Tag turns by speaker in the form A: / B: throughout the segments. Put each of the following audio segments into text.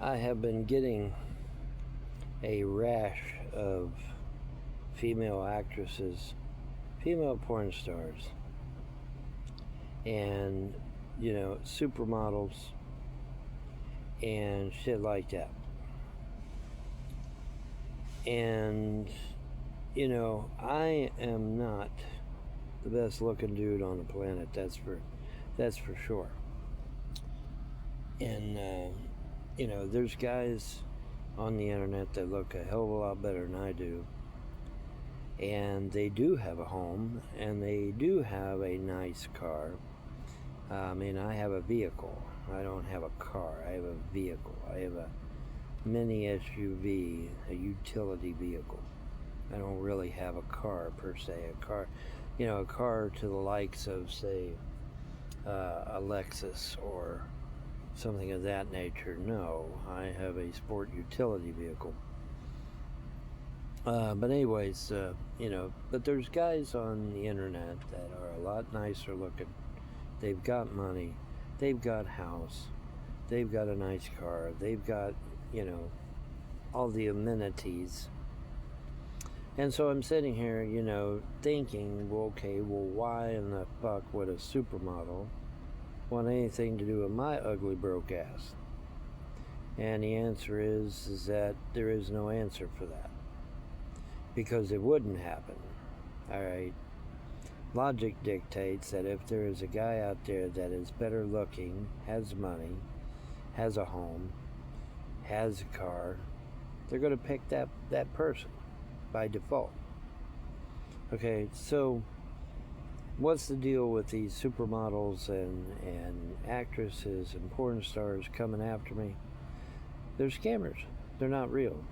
A: I have been getting a rash of female actresses, female porn stars, and, supermodels and shit like that. And, I am not the best looking dude on the planet, that's for sure. And, there's guys on the internet that look a hell of a lot better than I do. And they do have a home, and they do have a nice car. I have a vehicle. I don't have a car. I have a vehicle. I have a mini SUV, a utility vehicle. I don't really have a car per se. A car to the likes of, say, a Lexus or something of that nature. No, I have a sport utility vehicle. But anyways, but there's guys on the internet that are a lot nicer looking. They've got money. They've got a house. They've got a nice car. They've got, all the amenities. And so I'm sitting here, thinking, well, why in the fuck would a supermodel want anything to do with my ugly broke ass? And the answer is that there is no answer for that. Because it wouldn't happen. Alright? Logic dictates that if there is a guy out there that is better looking, has money, has a home, has a car, they're going to pick that person by default. Okay, so what's the deal with these supermodels and actresses and porn stars coming after me? They're scammers. They're not real.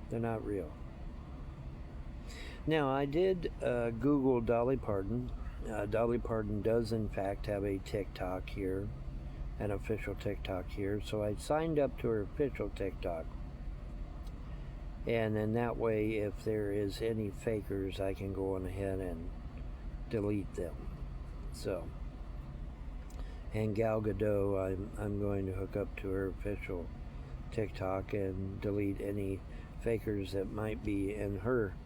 A: They're not real. Now, I did Google Dolly Parton. Dolly Parton does, in fact, have a TikTok here, an official TikTok here. So I signed up to her official TikTok. And then that way, if there is any fakers, I can go on ahead and delete them. So, and Gal Gadot, I'm going to hook up to her official TikTok and delete any fakers that might be in her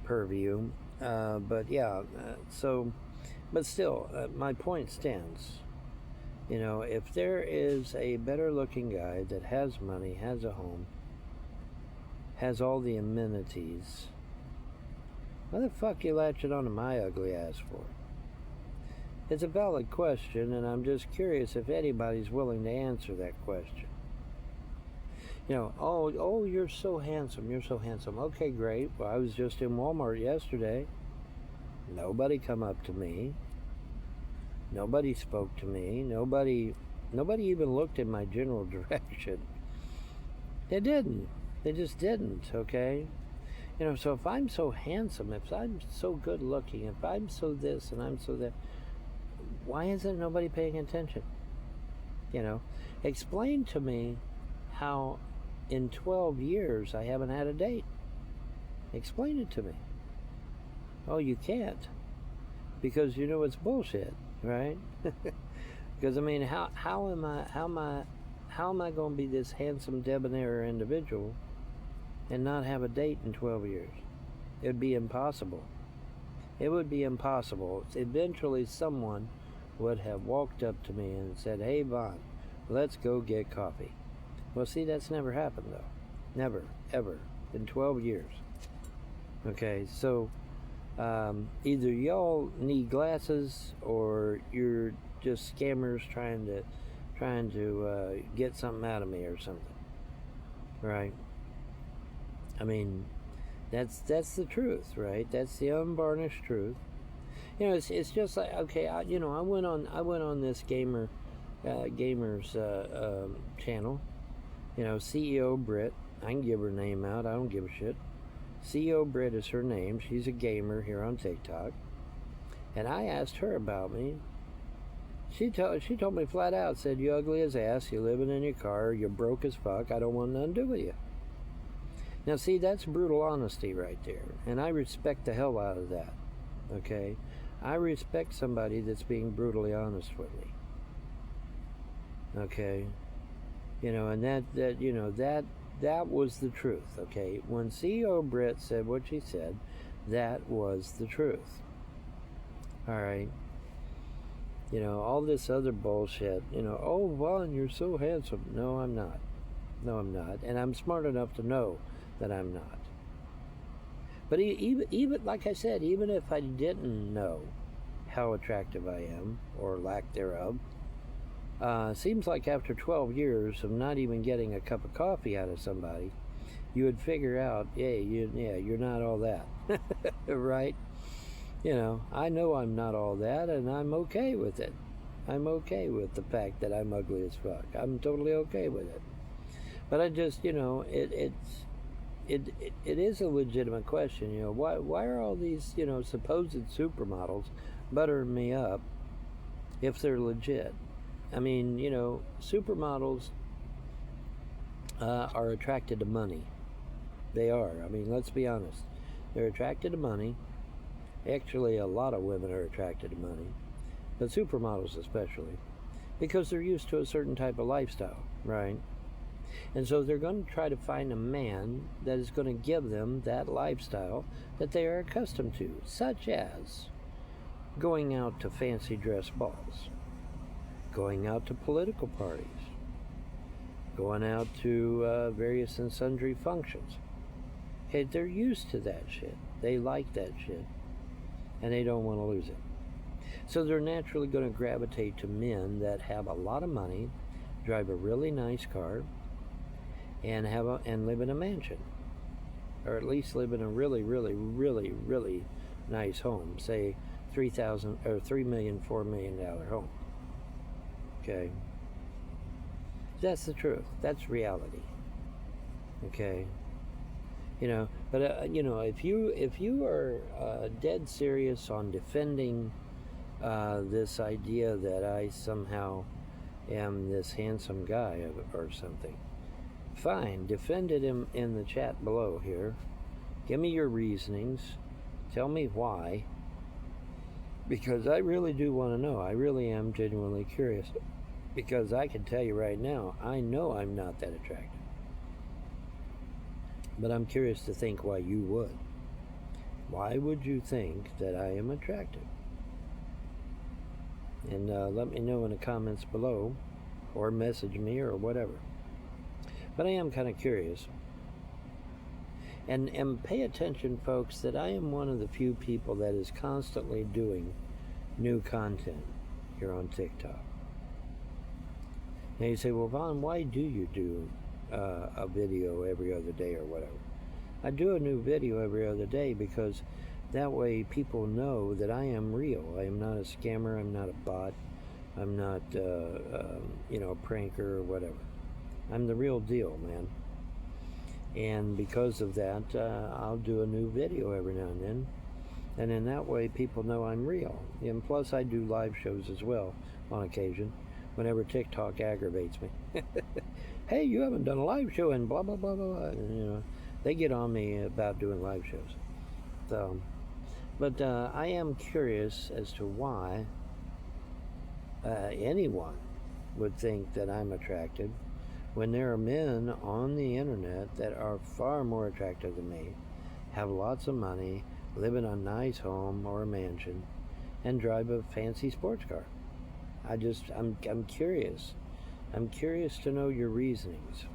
A: purview. But still, my point stands. If there is a better looking guy that has money, has a home, has all the amenities, why the fuck you latching onto my ugly ass for? It's a valid question, and I'm just curious if anybody's willing to answer that question. Oh, you're so handsome, you're so handsome. Okay, great. Well, I was just in Walmart yesterday. Nobody come up to me. Nobody spoke to me. Nobody even looked in my general direction. They didn't. They just didn't, okay? So if I'm so handsome, if I'm so good looking, if I'm so this and I'm so that, why isn't nobody paying attention? Explain to me how in 12 years I haven't had a date. Explain it to me. Oh, you can't. Because it's bullshit, right? Because how am I going to be this handsome, debonair individual and not have a date in 12 years? It would be impossible. It would be impossible. Eventually someone would have walked up to me and said, "Hey, Vaughn, let's go get coffee." Well, see, that's never happened, though. Never, ever, in 12 years. Okay, so either y'all need glasses or you're just scammers trying to get something out of me or something, right? That's the truth, right? That's the unvarnished truth. It's just like, okay, I went on this gamers channel. CEO Brit. I can give her name out. I don't give a shit. CEO Brit is her name. She's a gamer here on TikTok. And I asked her about me. She told me flat out, said, "You ugly as ass, you living in your car, you're broke as fuck, I don't want nothing to do with you." Now see, that's brutal honesty right there. And I respect the hell out of that. Okay? I respect somebody that's being brutally honest with me. Okay? And that was the truth. Okay, when CEO Britt said what she said, that was the truth. All right. All this other bullshit. Oh, Vaughn, you're so handsome. No, I'm not. No, I'm not. And I'm smart enough to know that I'm not. But even like I said, even if I didn't know how attractive I am, or lack thereof, seems like after 12 years of not even getting a cup of coffee out of somebody, you would figure out, you're not all that. Right? I know I'm not all that, and I'm okay with it. I'm okay with the fact that I'm ugly as fuck. I'm totally okay with it. But I just, it is a legitimate question. Why are all these supposed supermodels buttering me up if they're legit? I mean, supermodels are attracted to money. They are. I mean, let's be honest. They're attracted to money. Actually, a lot of women are attracted to money, but supermodels especially, because they're used to a certain type of lifestyle, right? And so they're going to try to find a man that is going to give them that lifestyle that they are accustomed to, such as going out to fancy dress balls, going out to political parties, going out to various and sundry functions. Okay, they're used to that shit. They like that shit, and they don't want to lose it. So they're naturally going to gravitate to men that have a lot of money, drive a really nice car, and live in a mansion, or at least live in a really, really, really, really nice home. Say $3,000 or $3 million, $4 million home. Okay, that's the truth. That's reality. Okay. But if you are dead serious on defending this idea that I somehow am this handsome guy or something, fine, defend it in the chat below here. Give me your reasonings. Tell me why. Because I really do want to know. I really am genuinely curious. Because I can tell you right now, I know I'm not that attractive. But I'm curious to think why you would. Why would you think that I am attractive? And let me know in the comments below, or message me, or whatever. But I am kind of curious. And pay attention, folks, that I am one of the few people that is constantly doing new content here on TikTok. Now you say, well, Vaughn, why do you do a video every other day or whatever? I do a new video every other day because that way people know that I am real. I am not a scammer. I'm not a bot. I'm not, a pranker or whatever. I'm the real deal, man. And because of that, I'll do a new video every now and then. And in that way, people know I'm real. And plus, I do live shows as well on occasion, whenever TikTok aggravates me. Hey, you haven't done a live show in blah, blah, blah, blah. And, they get on me about doing live shows. So, but I am curious as to why anyone would think that I'm attractive when there are men on the internet that are far more attractive than me, have lots of money, live in a nice home or a mansion, and drive a fancy sports car. I'm curious. I'm curious to know your reasonings.